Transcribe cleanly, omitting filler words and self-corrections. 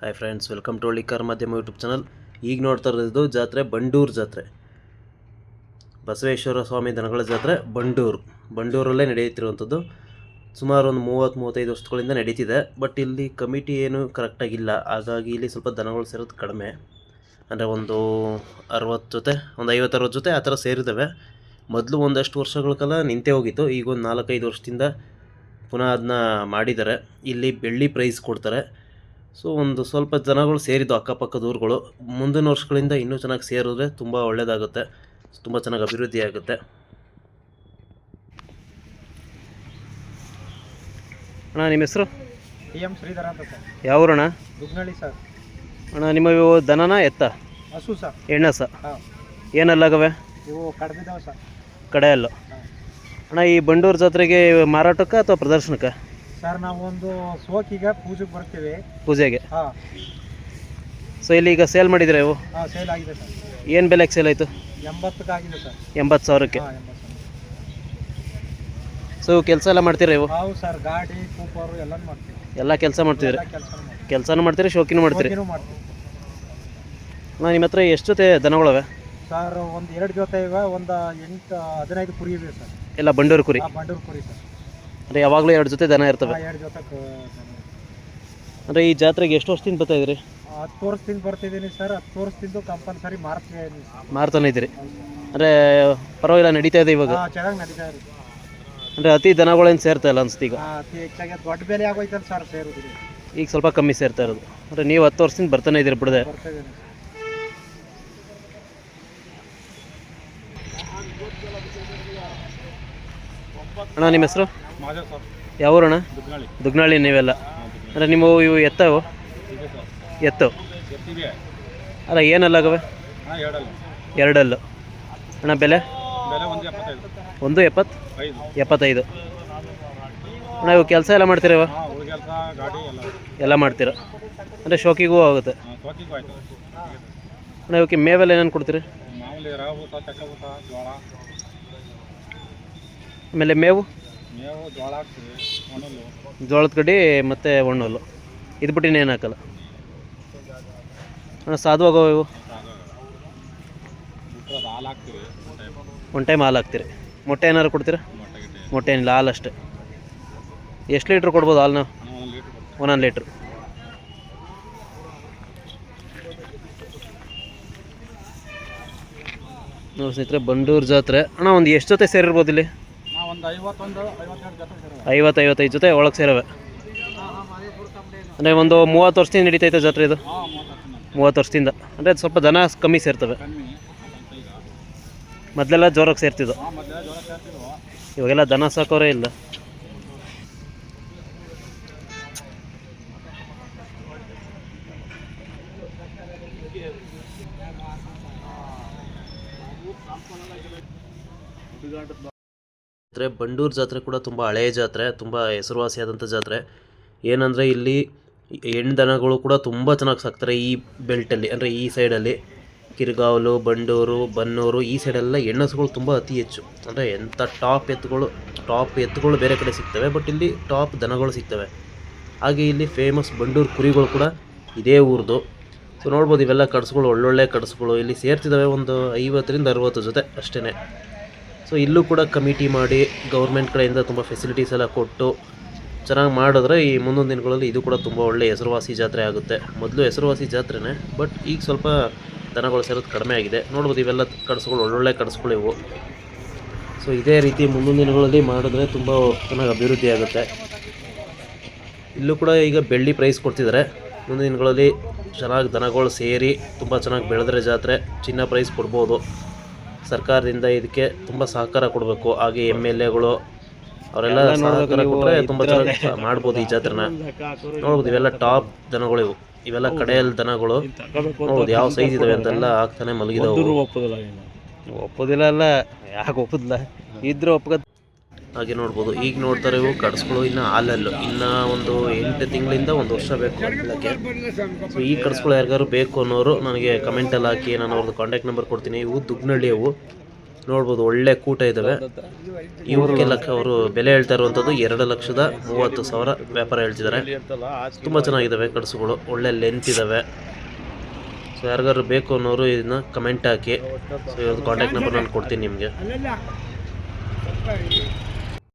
Hi friends, welcome to Hallikara Madhyama YouTube channel. ಈಗ ನೋಡ್ತಾ ಇರೋದು ಜಾತ್ರೆ ಬಂಡೂರು ಜಾತ್ರೆ, ಬಸವೇಶ್ವರ ಸ್ವಾಮಿ ದನಗಳ ಜಾತ್ರೆ ಬಂಡೂರಲ್ಲೇ ನಡೆಯುತ್ತಿರುವಂಥದ್ದು. ಸುಮಾರು ಒಂದು 30-35 ವರ್ಷಗಳಿಂದ ನಡೀತಿದೆ. ಬಟ್ ಇಲ್ಲಿ ಕಮಿಟಿ ಏನು ಕರೆಕ್ಟಾಗಿಲ್ಲ, ಹಾಗಾಗಿ ಇಲ್ಲಿ ಸ್ವಲ್ಪ ದನಗಳು ಸೇರೋದು ಕಡಿಮೆ. ಅಂದರೆ ಒಂದು 60 ಜೊತೆ, ಒಂದು 50-60 ಜೊತೆ ಆ ಥರ ಸೇರಿದ್ದಾವೆ. ಮೊದಲು ಒಂದಷ್ಟು ವರ್ಷಗಳ ಕಾಲ ನಿಂತೇ ಹೋಗಿತ್ತು. ಈಗ ಒಂದು 4-5 ವರ್ಷದಿಂದ ಪುನಃ ಅದನ್ನ ಮಾಡಿದ್ದಾರೆ. ಇಲ್ಲಿ ಬೆಳ್ಳಿ ಪ್ರೈಸ್ ಕೊಡ್ತಾರೆ. ಸೊ ಒಂದು ಸ್ವಲ್ಪ ಜನಗಳು ಸೇರಿದ್ದು ಅಕ್ಕಪಕ್ಕದ ಊರುಗಳು. ಮುಂದಿನ ವರ್ಷಗಳಿಂದ ಇನ್ನೂ ಚೆನ್ನಾಗಿ ಸೇರಿದ್ರೆ ತುಂಬ ಒಳ್ಳೆಯದಾಗುತ್ತೆ, ತುಂಬ ಚೆನ್ನಾಗಿ ಅಭಿವೃದ್ಧಿ ಆಗುತ್ತೆ. ಅಣ್ಣ, ನಿಮ್ಮ ಹೆಸರು? ಟಿ.ಎಂ. ಶ್ರೀಧರ ಅಂತ ಸರ್. ಯಾವ ಊರಣ್ಣ? ದುಗ್ನಳ್ಳಿ ಸರ್. ಅಣ್ಣ, ನಿಮ್ಮ ಇವು ದನನ ಎತ್ತ? ಹಸು ಸರ್. ಹೆಣ್ಣಸ? ಹಾಂ. ಏನಲ್ಲಾಗವೆ? ಇವು ಕಡಿಮೆದಾವೆ ಸರ್. ಕಡೆಯಲ್ಲು. ಅಣ್ಣ, ಈ ಬಂಡೂರು ಜಾತ್ರೆಗೆ ಮಾರಾಟಕ್ಕೆ ಅಥವಾ ಪ್ರದರ್ಶನಕ್ಕೆ? ಸರ್, ನಾವು ಒಂದು ಸೋಕಿಗೆ ಪೂಜೆಗೆ ಬರ್ತೀವಿ. ಪೂಜೆಗೆ? ಹಾಂ. ಸೊ ಇಲ್ಲಿ ಈಗ ಸೇಲ್ ಮಾಡಿದ್ರೆ ಇವು? ಹಾಂ, ಸೇಲ್ ಆಗಿದೆ ಸರ್. ಏನು ಬೆಲೆಗೆ ಸೇಲ್ ಆಯಿತು? 80ಕ್ಕೆ ಆಗಿದೆ ಸರ್. 80,000ಕ್ಕೆ? ಹಾಂ, 80,000. ಸೊ ಕೆಲಸ ಎಲ್ಲ ಮಾಡ್ತೀರಾ ಇವು? ಹೌದು ಸರ್, ಗಾಡಿ ಕೂಪರು ಎಲ್ಲ ಮಾಡ್ತೀವಿ. ಎಲ್ಲ ಕೆಲಸ ಮಾಡ್ತೀರಿ? ಕೆಲಸನೂ ಮಾಡ್ತೀರಿ, ಶೋಕಿನೂ ಮಾಡ್ತೀರಿ? ಮಾಡ್ತೀವಿ. ಅಣ್ಣ, ನಿಮ್ಮ ಹತ್ರ ಎಷ್ಟು ಜೊತೆ ದನಗಳವೆ? ಸರ್, ಒಂದು 2 ಜೊತೆ ಇವೆ, ಒಂದು 8-15 ಕುರಿ ಇವೆ ಸರ್. ಎಲ್ಲ ಬಂಡೂರು ಕುರಿ? ಬಂಡೂರು ಕುರಿ ಸರ್. ಅಂದರೆ ಯಾವಾಗಲೂ 2 ಜೊತೆ ದನ ಇರ್ತವೆ? 2 ಜೊತೆ ಅಂದರೆ ಈ ಜಾತ್ರೆಗೆ ಎಷ್ಟು ವರ್ಷದಿಂದ ಬರ್ತಾ ಇದ್ರಿ? 10 ವರ್ಷದಿಂದ ಬರ್ತಿದ್ದೀನಿ ಸರ್. 10 ವರ್ಷದಿಂದ ಕಂಪಲ್ಸರಿ ಮಾರ್ತಾನೆ ಇದ್ದೀರಿ? ಅಂದರೆ ಪರವಾಗಿಲ್ಲ, ನಡೀತಾ ಇದೆ ಇವಾಗ? ಚೆನ್ನಾಗಿ ನಡೀತಾ ಇದೆ. ಅಂದರೆ ಅತಿ ದನಗಳೇನು ಸೇರ್ತಾ ಇಲ್ಲ ಅನ್ಸುತ್ತೆ ಈಗ? ಹೆಚ್ಚಾಗಿ ದೊಡ್ಡ ಬೆಲೆ ಆಗೋಯ್ತಲ್ಲ ಸರ್ ಸೇರುದು. ಈಗ ಸ್ವಲ್ಪ ಕಮ್ಮಿ ಸೇರ್ತಾ ಇರೋದು. ಅಂದರೆ ನೀವು 10 ವರ್ಷದಿಂದ ಬರ್ತಾನೆ ಇದ್ದೀರಿ ಬಿಡದೆ? ಅಣ್ಣ, ನಿಮ್ಮ ಹೆಸರು? ಯಾವ ಊರಣ್ಣ? ದುಗ್ನಳ್ಳಿ. ನೀವೆಲ್ಲ ಅಂದರೆ ನಿಮ್ಮ ಇವು ಎತ್ತವು? ಎತ್ತು ಅಲ್ಲ, ಏನಲ್ಲಾಗವೆ? 2 ಅಲ್ಲು. ಅಣ್ಣ, ಬೆಲೆ? 1.75. ಅಣ್ಣ, ಇವು ಕೆಲಸ ಎಲ್ಲ ಮಾಡ್ತೀರವ? ಎಲ್ಲ ಮಾಡ್ತೀರ? ಅಂದರೆ ಶೋಕಿಗೂ ಆಗುತ್ತೆ? ಅಣ್ಣ, ಇವಕ್ಕೆ ಮೇವೆಲ್ಲ ಏನೇನು ಕೊಡ್ತೀರಿ? ಆಮೇಲೆ ಮೇವು? ಜೋಳದ ಕಡ್ಡಿ ಮತ್ತು ಒಣ್ಣುಲ್ಲು, ಇದು ಬಿಟ್ಟು ಇನ್ನೇನು ಹಾಕಲ್ಲ? ಅಣ್ಣ, ಸಾಧುವಾಗವ ಇವು? ಒನ್ ಟೈಮ್ ಹಾಲು ಹಾಕ್ತೀರಿ? ಮೊಟ್ಟೆ ಏನಾದ್ರು ಕೊಡ್ತೀರಾ? ಮೊಟ್ಟೆ ಏನಿಲ್ಲ, ಹಾಲು ಅಷ್ಟೇ. ಎಷ್ಟು ಲೀಟ್ರ್ ಕೊಡ್ಬೋದು ಹಾಲು ನಾವು? 1 ಲೀಟ್ರ್. ನೋಡಿ ಸ್ನೇಹಿತರೆ, ಬಂಡೂರು ಜಾತ್ರೆ. ಅಣ್ಣ, ಒಂದು ಎಷ್ಟು ಜೊತೆ ಸೇರಿರ್ಬೋದು ಇಲ್ಲಿ? 50-55 ಜೊತೆ ಒಳಗೆ ಸೇರವೆ. ಅಂದರೆ ಒಂದು 30 ವರ್ಷದಿಂದ ನಡೀತೈತೆ ಜಾತ್ರೆ ಇದು? 30 ವರ್ಷದಿಂದ. ಅಂದರೆ ಸ್ವಲ್ಪ ದನ ಕಮ್ಮಿ ಸೇರ್ತವೆ. ಮೊದಲೆಲ್ಲ ಜೋರಾಗಿ ಸೇರ್ತಿದ್ದು, ಇವಾಗೆಲ್ಲ ದನ ಸಾಕೋರೇ ಇಲ್ಲ. ಬಂಡೂರು ಜಾತ್ರೆ ಕೂಡ ತುಂಬ ಹಳೆಯ ಜಾತ್ರೆ, ತುಂಬ ಹೆಸರುವಾಸಿಯಾದಂಥ ಜಾತ್ರೆ. ಏನಂದರೆ ಇಲ್ಲಿ ಹೆಣ್ಣು ದನಗಳು ಕೂಡ ತುಂಬ ಚೆನ್ನಾಗಿ ಸಾಕ್ತಾರೆ ಈ ಬೆಲ್ಟಲ್ಲಿ. ಅಂದರೆ ಈ ಸೈಡಲ್ಲಿ ಕಿರ್ಗಾವಲು, ಬಂಡೂರು, ಬನ್ನೂರು, ಈ ಸೈಡೆಲ್ಲ ಹೆಣ್ಣಸುಗಳು ತುಂಬ ಅತಿ ಹೆಚ್ಚು. ಅಂದರೆ ಎಂಥ ಟಾಪ್ ಎತ್ತುಗಳು ಬೇರೆ ಕಡೆ ಸಿಗ್ತವೆ, ಬಟ್ ಇಲ್ಲಿ ಟಾಪ್ ದನಗಳು ಸಿಗ್ತವೆ. ಹಾಗೆ ಇಲ್ಲಿ ಫೇಮಸ್ ಬಂಡೂರು ಕುರಿಗಳು ಕೂಡ ಇದೇ ಊರ್ದು. ಸೊ ನೋಡ್ಬೋದು, ಇವೆಲ್ಲ ಕಡಸುಗಳು, ಒಳ್ಳೊಳ್ಳೆ ಕಡಸುಗಳು ಇಲ್ಲಿ ಸೇರ್ತಿದ್ದಾವೆ. ಒಂದು 50-60 ಜೊತೆ ಅಷ್ಟೇ. ಸೊ ಇಲ್ಲೂ ಕೂಡ ಕಮಿಟಿ ಮಾಡಿ ಗೌರ್ಮೆಂಟ್ ಕಡೆಯಿಂದ ತುಂಬ ಫೆಸಿಲಿಟೀಸ್ ಎಲ್ಲ ಕೊಟ್ಟು ಚೆನ್ನಾಗಿ ಮಾಡಿದ್ರೆ ಈ ಮುಂದಿನ ದಿನಗಳಲ್ಲಿ ಇದು ಕೂಡ ತುಂಬ ಒಳ್ಳೆ ಹೆಸರುವಾಸಿ ಜಾತ್ರೆ ಆಗುತ್ತೆ. ಮೊದಲು ಹೆಸರುವಾಸಿ ಜಾತ್ರೆನೇ, ಬಟ್ ಈಗ ಸ್ವಲ್ಪ ದನಗಳು ಸೇರೋದು ಕಡಿಮೆ ಆಗಿದೆ. ನೋಡ್ಬೋದು, ಇವೆಲ್ಲ ಕಡಸುಗಳು, ಒಳ್ಳೊಳ್ಳೆ ಕಡಸುಗಳು ಇವು. ಸೊ ಇದೇ ರೀತಿ ಮುಂದಿನ ದಿನಗಳಲ್ಲಿ ಮಾಡಿದ್ರೆ ತುಂಬ ಚೆನ್ನಾಗಿ ಅಭಿವೃದ್ಧಿ ಆಗುತ್ತೆ. ಇಲ್ಲೂ ಕೂಡ ಈಗ ಬೆಳ್ಳಿ ಪ್ರೈಸ್ ಕೊಡ್ತಿದ್ದಾರೆ. ಮುಂದಿನ ದಿನಗಳಲ್ಲಿ ಚೆನ್ನಾಗಿ ದನಗಳು ಸೇರಿ ತುಂಬ ಚೆನ್ನಾಗಿ ಬೆಳೆದ್ರೆ ಜಾತ್ರೆ ಚಿನ್ನ ಪ್ರೈಸ್ ಕೊಡ್ಬೋದು. ಸರ್ಕಾರದಿಂದ ಇದಕ್ಕೆ ತುಂಬ ಸಹಕಾರ ಕೊಡಬೇಕು. ಹಾಗೆ MLAಗಳು ಅವರೆಲ್ಲ ಸಹಕಾರ ಕೊಟ್ಟರೆ ತುಂಬ ಚೆನ್ನಾಗಿ ಮಾಡ್ಬೋದು ಈ ಜಾತ್ರೆನ. ನೋಡ್ಬೋದು, ಇವೆಲ್ಲ ಟಾಪ್ ದನಗಳು ಇವು. ಇವೆಲ್ಲ ಕಡೆಯಲ್ಲಿ ದನಗಳು. ನೋಡ್ಬೋದು ಯಾವ ಸೈಜ್ ಇದಾವೆ ಅಂತೆಲ್ಲ ಆಗ್ತಾನೆ ಮಲಗಿದವು. ಒಪ್ಪೋದಿಲ್ಲ ಅಲ್ಲ, ಯಾಕೆ ಒಪ್ಪೋದಿಲ್ಲ, ಇದ್ರೆ ಒಪ್ಪಕ. ಹಾಗೆ ನೋಡ್ಬೋದು, ಈಗ ನೋಡ್ತಾರೆ ಇವು ಕಡಸುಗಳು ಇನ್ನು ಹಾಲಲ್ಲು. ಇನ್ನು ಒಂದು 8 ತಿಂಗಳಿಂದ 1 ವರ್ಷ ಬೇಕು ಹಾಕಲಿಕ್ಕೆ. ಸೊ ಈ ಕಡಸುಗಳು ಯಾರಿಗಾರು ಬೇಕು ಅನ್ನೋರು ನನಗೆ ಕಮೆಂಟಲ್ಲಿ ಹಾಕಿ, ನಾನು ಅವ್ರದ್ದು ಕಾಂಟ್ಯಾಕ್ಟ್ ನಂಬರ್ ಕೊಡ್ತೀನಿ. ಇವು ದುಗ್ನಳ್ಳಿ ಅವು. ನೋಡ್ಬೋದು ಒಳ್ಳೆ ಕೂಟ ಇದ್ದಾವೆ. ಇವಕ್ಕೆ ಅವರು ಬೆಲೆ ಹೇಳ್ತಾ ಇರುವಂಥದ್ದು 2,30,000 ವ್ಯಾಪಾರ ಹೇಳ್ತಿದ್ದಾರೆ. ತುಂಬ ಚೆನ್ನಾಗಿದ್ದಾವೆ ಕಡಸುಗಳು, ಒಳ್ಳೆ ಲೆಂತ್ ಇದ್ದಾವೆ. ಸೊ ಯಾರಿಗಾದ್ರು ಬೇಕು ಅನ್ನೋರು ಇದನ್ನ ಕಮೆಂಟ್ ಹಾಕಿ. ಸೊ ಇವ್ರದ್ದು ಕಾಂಟ್ಯಾಕ್ಟ್ ನಂಬರ್ ನಾನು ಕೊಡ್ತೀನಿ ನಿಮಗೆ.